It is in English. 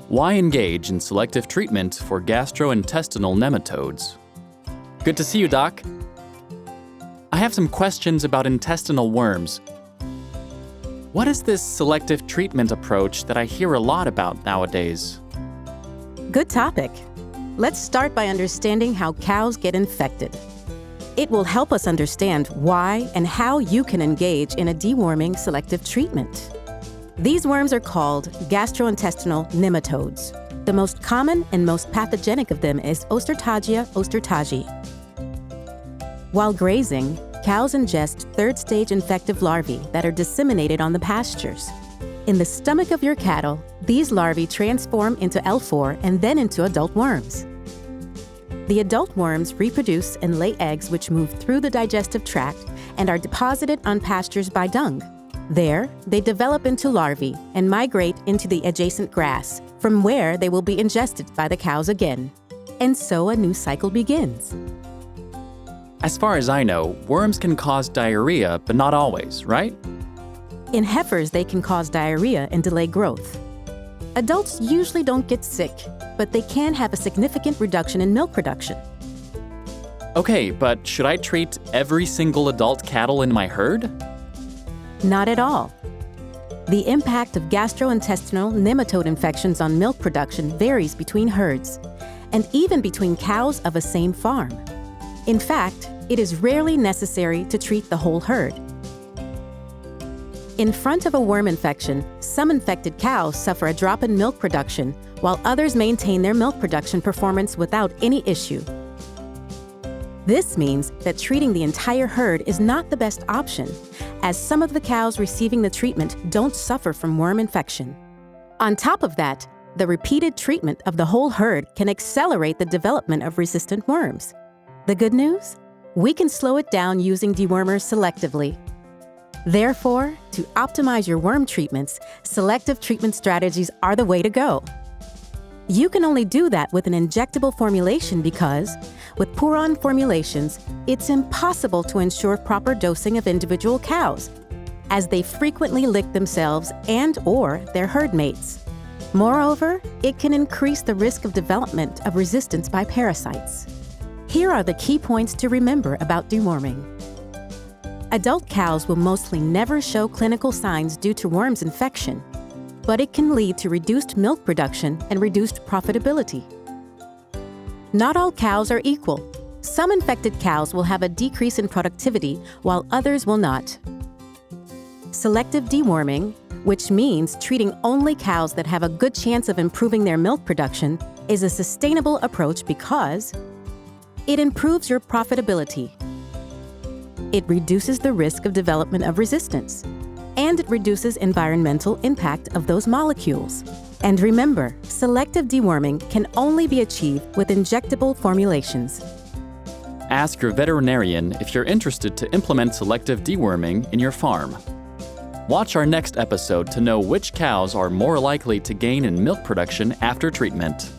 Why engage in selective treatment for gastrointestinal nematodes? Good to see you, Doc. I have some questions about intestinal worms. What is this selective treatment approach that I hear a lot about nowadays? Good topic. Let's start by understanding how cows get infected. It will help us understand why and how you can engage in a deworming selective treatment. These worms are called gastrointestinal nematodes. The most common and most pathogenic of them is Ostertagia ostertagii. While grazing, cows ingest third-stage infective larvae that are disseminated on the pastures. In the stomach of your cattle, these larvae transform into L4 and then into adult worms. The adult worms reproduce and lay eggs which move through the digestive tract and are deposited on pastures by dung. There, they develop into larvae and migrate into the adjacent grass, from where they will be ingested by the cows again. And so a new cycle begins. As far as I know, worms can cause diarrhea, but not always, right? In heifers, they can cause diarrhea and delay growth. Adults usually don't get sick, but they can have a significant reduction in milk production. Okay, but should I treat every single adult cattle in my herd? Not at all. The impact of gastrointestinal nematode infections on milk production varies between herds, and even between cows of a same farm. In fact, it is rarely necessary to treat the whole herd. In front of a worm infection, some infected cows suffer a drop in milk production, while others maintain their milk production performance without any issue. This means that treating the entire herd is not the best option, as some of the cows receiving the treatment don't suffer from worm infection. On top of that, the repeated treatment of the whole herd can accelerate the development of resistant worms. The good news? We can slow it down using dewormers selectively. Therefore, to optimize your worm treatments, selective treatment strategies are the way to go. You can only do that with an injectable formulation because, with puron formulations, it's impossible to ensure proper dosing of individual cows, as they frequently lick themselves and/or their herd mates. Moreover, it can increase the risk of development of resistance by parasites. Here are the key points to remember about deworming. Adult cows will mostly never show clinical signs due to worms infection, but it can lead to reduced milk production and reduced profitability. Not all cows are equal. Some infected cows will have a decrease in productivity, while others will not. Selective deworming, which means treating only cows that have a good chance of improving their milk production, is a sustainable approach because it improves your profitability. It reduces the risk of development of resistance, and it reduces environmental impact of those molecules. And remember, selective deworming can only be achieved with injectable formulations. Ask your veterinarian if you're interested to implement selective deworming in your farm. Watch our next episode to know which cows are more likely to gain in milk production after treatment.